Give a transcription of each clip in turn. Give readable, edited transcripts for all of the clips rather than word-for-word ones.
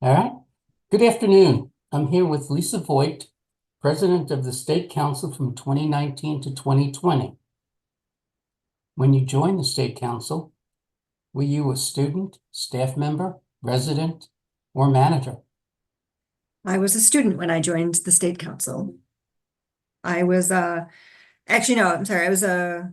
All right. Good afternoon. I'm here with Lisa Voight, President of the State Council from 2019 to 2020. When you joined the State Council, were you a student, staff member, resident, or manager? I was a student when I joined the state council. I was actually no, I'm sorry, I was a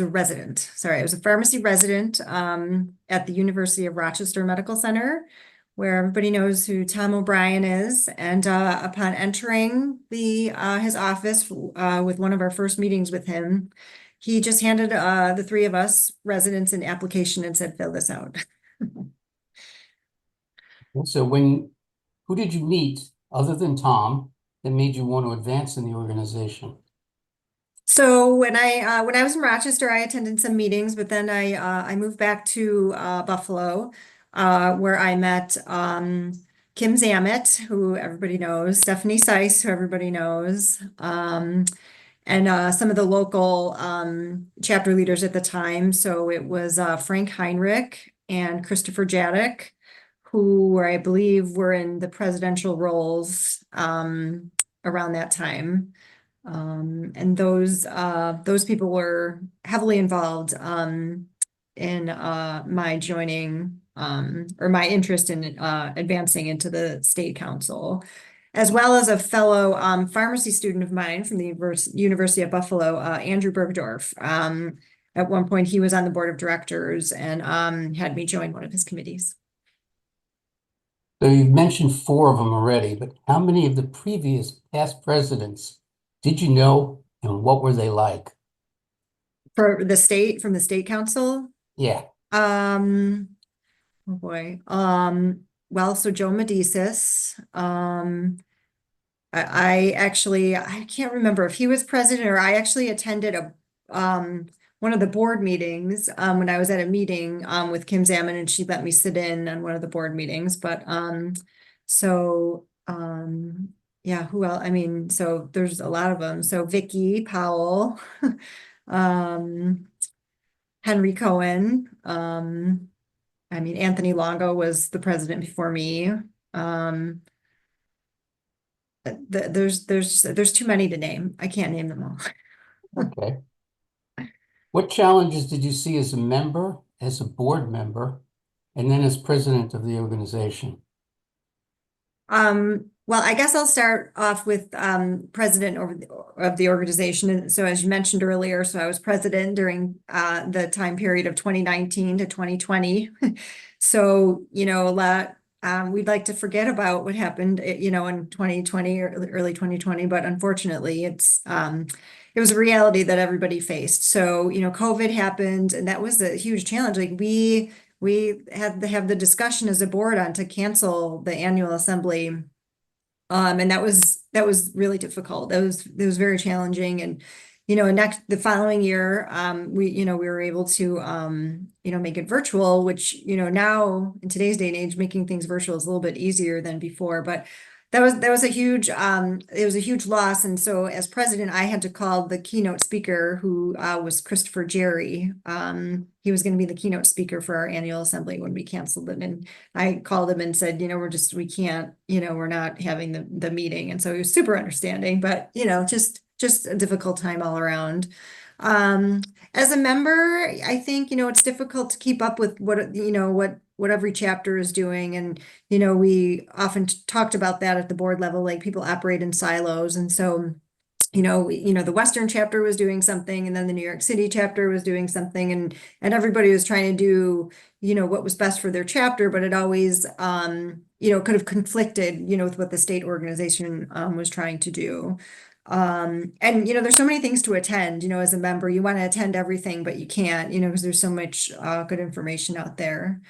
resident. Sorry, I was a pharmacy resident at the University of Rochester Medical Center, where everybody knows who Tom O'Brien is. And upon entering the his office with one of our first meetings with him, he just handed the three of us residents an application and said, fill this out. So who did you meet other than Tom that made you want to advance in the organization? So when I was in Rochester, I attended some meetings, but then I moved back to Buffalo, where I met Kim Zamet, who everybody knows, Stephanie Seiss, who everybody knows, and some of the local chapter leaders at the time. So it was Frank Heinrich and Christopher Jadek, who I believe were in the presidential roles around that time. And those people were heavily involved in my joining or my interest in advancing into the state council, as well as a fellow pharmacy student of mine from the University of Buffalo, Andrew Bergdorf. At one point, he was on the board of directors and had me join one of his committees. So you've mentioned four of them already, but how many of the previous past presidents did you know and what were they like? For the state, from the state council? Yeah. Oh boy. Well, so Joe Medicis, I actually, I can't remember if he was president or I actually attended one of the board meetings, when I was at a meeting, with Kim Zaman and she let me sit in on one of the board meetings, but, so, yeah, who else? I mean, so there's a lot of them. So Vicky Powell, um, Henry Cohen, I mean, Anthony Longo was the president before me. There's too many to name. I can't name them all. Okay. What challenges did you see as a member, as a board member, and then as president of the organization? Well, I guess I'll start off with president of the organization. And so as you mentioned earlier, so I was president during the time period of 2019 to 2020. So, a lot we'd like to forget about what happened, in 2020 or early 2020, but unfortunately it was a reality that everybody faced. So, COVID happened and that was a huge challenge. Like we had to have the discussion as a board on to cancel the annual assembly. And that was really difficult. It was very challenging. And, the following year, we were able to, make it virtual, which, now in today's day and age, making things virtual is a little bit easier than before, but that was a huge it was a huge loss. And so as president, I had to call the keynote speaker, who was Christopher Jerry. He was going to be the keynote speaker for our annual assembly when we canceled it. And I called him and said, we can't, we're not having the meeting. And so he was super understanding, but just a difficult time all around. As a member, I think, it's difficult to keep up with what every chapter is doing. And, we often talked about that at the board level, like people operate in silos. And so, the Western chapter was doing something and then the New York City chapter was doing something and everybody was trying to do, what was best for their chapter, but it always, could have conflicted, with what the state organization, was trying to do. And, there's so many things to attend, as a member, you want to attend everything, but you can't, because there's so much good information out there.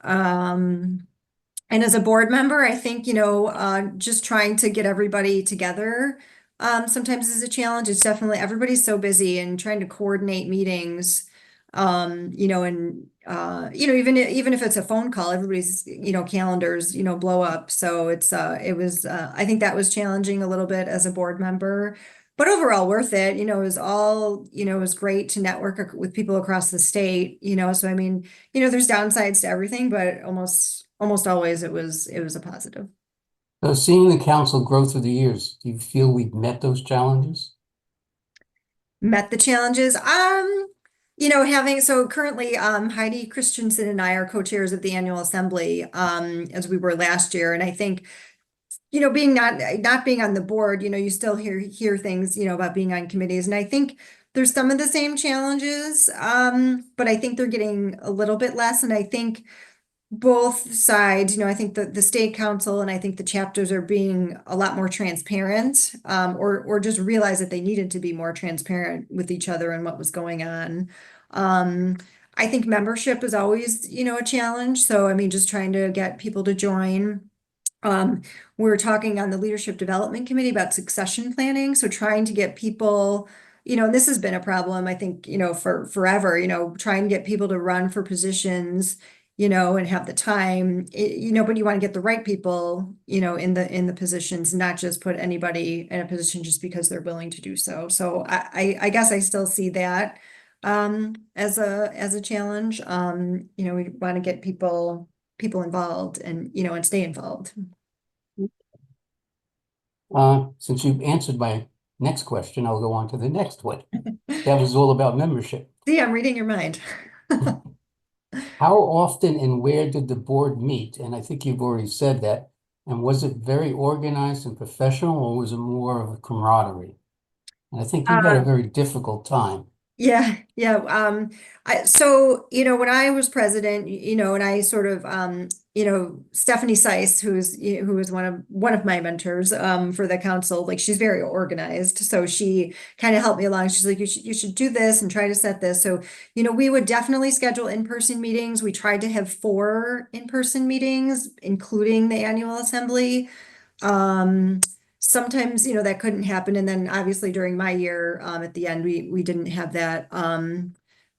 And as a board member, I think, just trying to get everybody together sometimes is a challenge. It's definitely everybody's so busy and trying to coordinate meetings. Even if it's a phone call, everybody's calendars blow up. So it was I think that was challenging a little bit as a board member. but overall worth it. It was all, it was great to network with people across the state, so I mean, there's downsides to everything, but almost always it was a positive. So seeing the council grow through the years, do you feel we've met those challenges? Met the challenges. So currently, Heidi Christensen and I are co-chairs of the annual assembly, as we were last year. And I think, being not being on the board, you still hear things, about being on committees. And I think there's some of the same challenges, but I think they're getting a little bit less. And I think both sides, I think the state council and I think the chapters are being a lot more transparent, or just realize that they needed to be more transparent with each other and what was going on. Um, I think membership is always, a challenge. So I mean, just trying to get people to join. Um, we were talking on the Leadership Development Committee about succession planning. So trying to get people, and this has been a problem, I think, for forever, trying to get people to run for positions, and have the time, but you want to get the right people, in the positions, not just put anybody in a position just because they're willing to do so. So I guess I still see that as a challenge. We want to get people involved and stay involved. Since you've answered my next question, I'll go on to the next one. That was all about membership. See, I'm reading your mind. How often and where did the board meet? And I think you've already said that. And was it very organized and professional, or was it more of a camaraderie? And I think you've had a Um, very difficult time. yeah. When I was president, and I sort of, Stephanie Seiss, who was one of my mentors, for the council, like she's very organized. So she kind of helped me along. She's like, you should do this and try to set this. So, we would definitely schedule in-person meetings. We tried to have 4 in-person meetings, including the annual assembly. Um, Sometimes, that couldn't happen. And then obviously during my year, at the end, we didn't have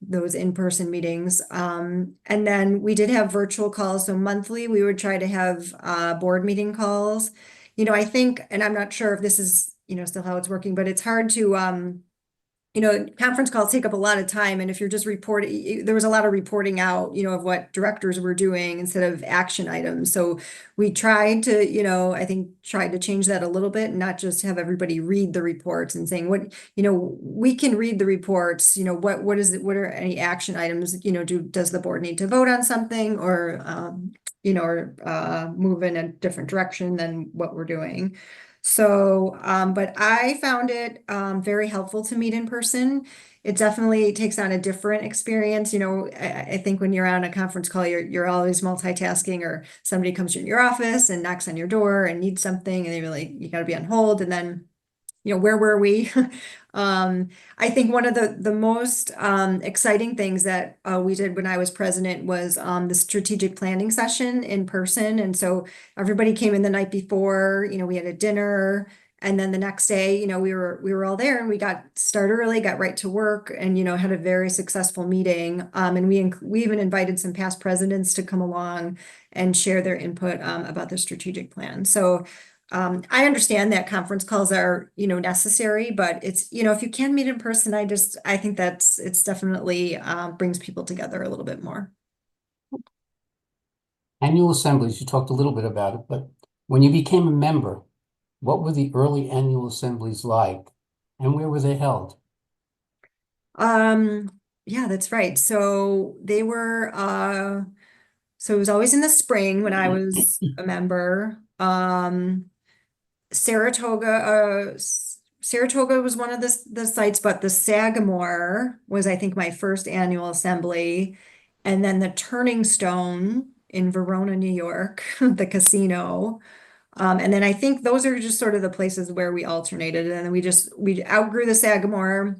those in-person meetings. And then we did have virtual calls. So monthly, we would try to have, board meeting calls. I think, and I'm not sure if this is, still how it's working, but it's hard to, conference calls take up a lot of time. And if you're just reporting, there was a lot of reporting out, of what directors were doing instead of action items. So we tried to, I think tried to change that a little bit and not just have everybody read the reports and saying we can read the reports, what is it, what are any action items, does the board need to vote on something or, move in a different direction than what we're doing. So, but I found it very helpful to meet in person. It definitely takes on a different experience. I think when you're on a conference call, you're always multitasking, or somebody comes in your office and knocks on your door and needs something, and they really you got to be on hold, and then where were we? I think one of the most exciting things that we did when I was president was the strategic planning session in person. And so everybody came in the night before, we had a dinner. And then the next day, we were all there and we got started early, got right to work, and had a very successful meeting. And we even invited some past presidents to come along and share their input about the strategic plan. So I understand that conference calls are, necessary, but it's, if you can meet in person, I think it's definitely brings people together a little bit more. Annual assemblies, you talked a little bit about it, but when you became a member, what were the early annual assemblies like, and where were they held? Yeah, that's right. So so it was always in the spring when I was a member. Saratoga was one of the sites, but the Sagamore was, I think, my first annual assembly. And then the Turning Stone in Verona, New York, the casino. And then I think those are just sort of the places where we alternated. And then we outgrew the Sagamore.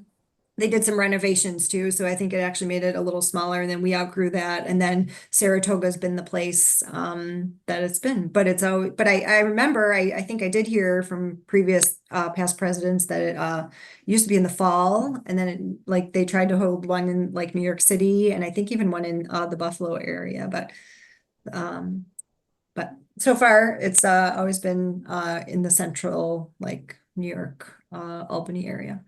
They did some renovations too, so I think it actually made it a little smaller, and then we outgrew that. And then Saratoga's been the place that it's been. But I remember I think I did hear from previous past presidents that it used to be in the fall, and then like they tried to hold one in like New York City, and I think even one in the Buffalo area. Um but so far it's always been in the central like New York Albany area.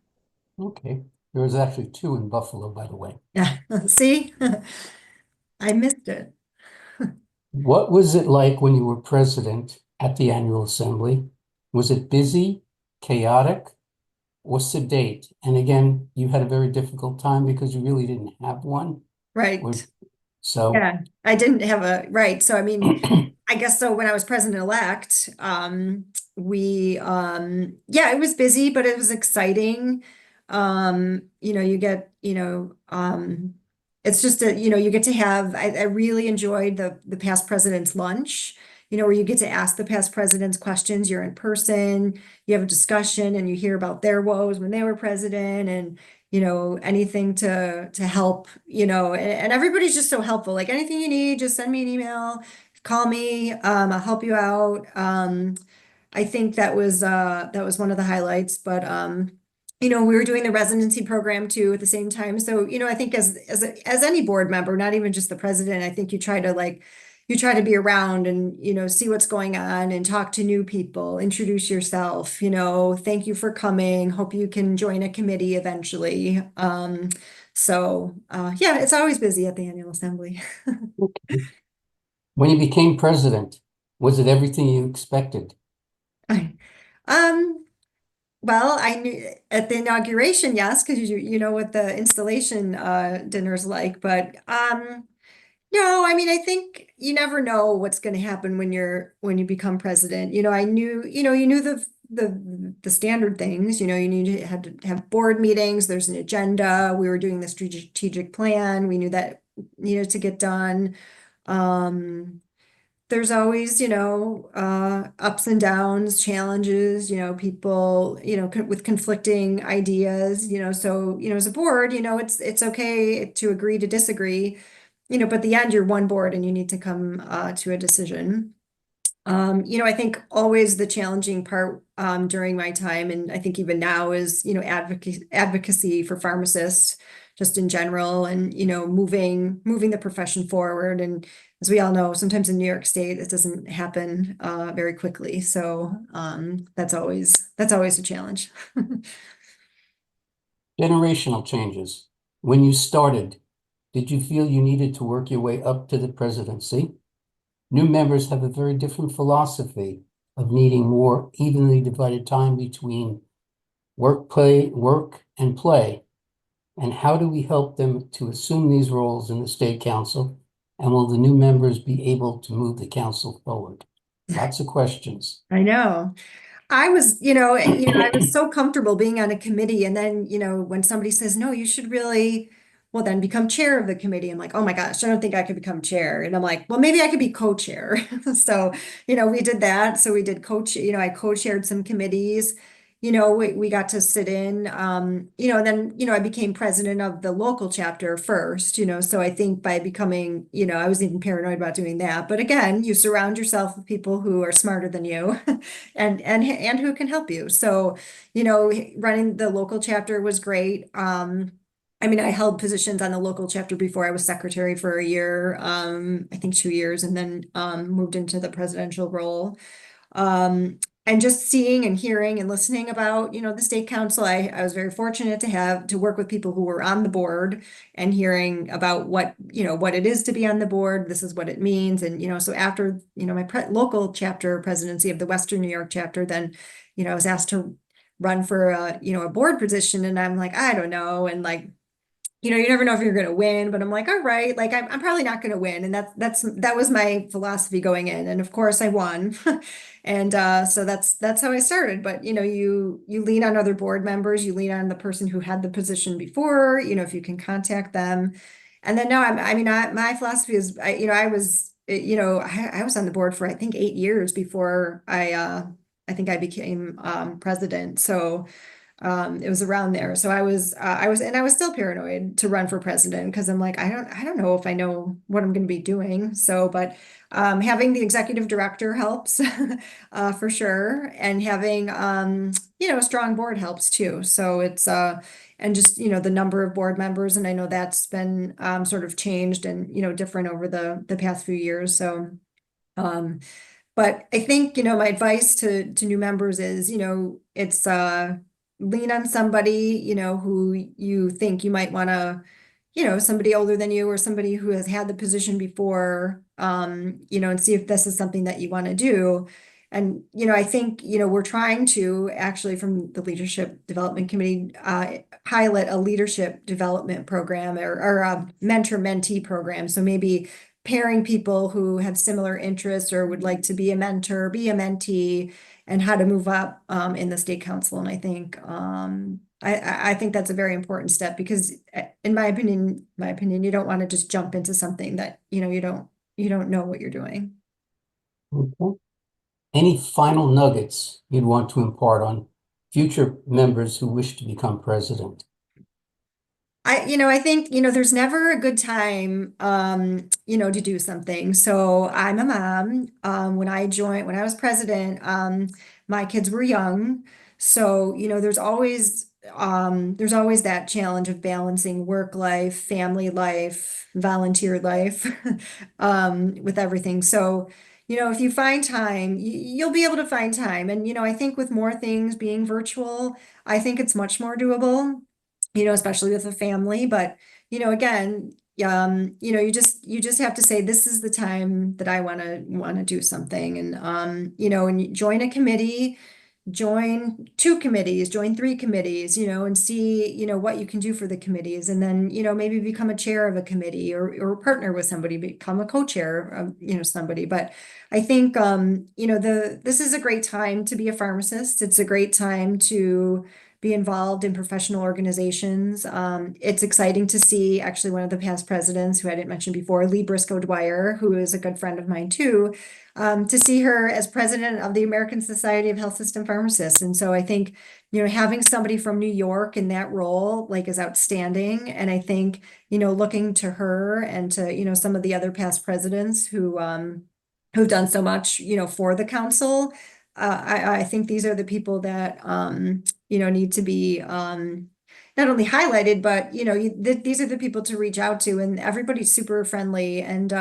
Okay. There was actually two in Buffalo, by the way. Yeah, see, I missed it. What was it like when you were president at the annual assembly? Was it busy, chaotic, or sedate? And again, you had a very difficult time because you really didn't have one. Or Right. so, Yeah, I didn't have a, right. So I mean, I guess so when I was president-elect, yeah, it was busy, but it was exciting. You get, it's just a, you get to have, I really enjoyed the past president's lunch, where you get to ask the past presidents questions, you're in person, you have a discussion and you hear about their woes when they were president and anything to help, and everybody's just so helpful. Like anything you need, just send me an email, call me, I'll help you out. I think that was one of the highlights, but we were doing the residency program too at the same time. So, I think as any board member, not even just the president, I think you try to be around and, see what's going on and talk to new people, introduce yourself, thank you for coming. Hope you can join a committee eventually. Yeah, it's always busy at the annual assembly. when you became president, was it everything you expected? Um, well, I knew at the inauguration, yes, because you know what the installation dinner's like, but no, I mean I think you never know what's going to happen when you become president. I knew, you knew the standard things, had to have board meetings, there's an agenda, we were doing the strategic plan, we knew that needed to get done. Um, there's always, ups and downs, challenges, people, with conflicting ideas, so, as a board, it's okay to agree to disagree, but at the end, you're one board and you need to come to a decision. I think always the challenging part during my time, and I think even now is, advocacy for pharmacists just in general and, moving the profession forward. And as we all know, sometimes in New York State, it doesn't happen very quickly. So that's always a challenge. Generational changes. When you started, did you feel you needed to work your way up to the presidency? New members have a very different philosophy of needing more evenly divided time between work and play. And how do we help them to assume these roles in the state council? And will the new members be able to move the council forward? Lots of questions. I know. I was so comfortable being on a committee and then, when somebody says, no, you should really, well, then become chair of the committee. I'm like, oh my gosh, I don't think I could become chair. And I'm like, well, maybe I could be co-chair. So, we did that. So we did I co-chaired some committees. We got to sit in, and then, I became president of the local chapter first, so I think by becoming, I was even paranoid about doing that. But again, you surround yourself with people who are smarter than you and who can help you. So, running the local chapter was great. I mean, I held positions on the local chapter before I was secretary for a year, I think 2 years, and then moved into the presidential role. And just seeing and hearing and listening about, the state council, I was very fortunate to work with people who were on the board and hearing about what it is to be on the board. This is what it means. And, so after, my local chapter presidency of the Western New York chapter, then, I was asked to run for a board position and I'm like, I don't know. And like, you never know if you're going to win, but I'm like, all right, like I'm probably not going to win. And that was my philosophy going in. And of course I won. And so that's how I started. But you lean on other board members, you lean on the person who had the position before, if you can contact them. And then now my philosophy is, I was on the board for I think 8 years before I think I became president. So it was around there. So I was still paranoid to run for president because I'm like, I don't know if I know what I'm going to be doing. So, but having the executive director helps for sure. And having, a strong board helps too. So and just, the number of board members. And I know that's been sort of changed and, different over the past few years. So, but I think, my advice to new members is, it's, lean on somebody, who you think you might want to, somebody older than you or somebody who has had the position before, and see if this is something that you want to do. And, I think, we're trying to actually from the Leadership Development Committee, pilot a leadership development program or a mentor-mentee program. So maybe pairing people who have similar interests or would like to be a mentor, be a mentee, and how to move up in the state council. And I think I think that's a very important step because in my opinion, you don't want to just jump into something that you don't know what you're doing. Okay. Any final nuggets you'd want to impart on future members who wish to become president? I think, there's never a good time, to do something. So I'm a mom. When I was president, my kids were young. So, there's always that challenge of balancing work life, family life, volunteer life, with everything. So, if you find time, you'll be able to find time. And, I think with more things being virtual, I think it's much more doable, especially with a family. But, again, you just have to say, this is the time that I want to do something. And, and you join a committee, join 2 committees, join 3 committees, and see, what you can do for the committees. And then, maybe become a chair of a committee or partner with somebody, become a co-chair of, somebody. But I think, this is a great time to be a pharmacist. It's a great time to be involved in professional organizations. It's exciting to see actually one of the past presidents who I didn't mention before, Lee Briscoe Dwyer, who is a good friend of mine too, to see her as president of the American Society of Health System Pharmacists. And so I think, having somebody from New York in that role, like, is outstanding. And I think, looking to her and to, some of the other past presidents who've done so much, for the council. I think these are the people that, need to be, not only highlighted, but, these are the people to reach out to, and everybody's super friendly. And,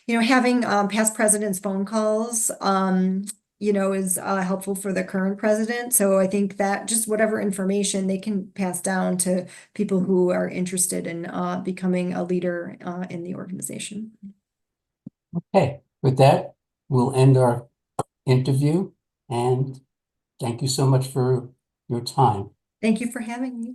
having, past presidents' phone calls, is helpful for the current president. So I think that just whatever information they can pass down to people who are interested in becoming a leader in the organization. Okay, with that, we'll end our interview, and thank you so much for your time. Thank you for having me.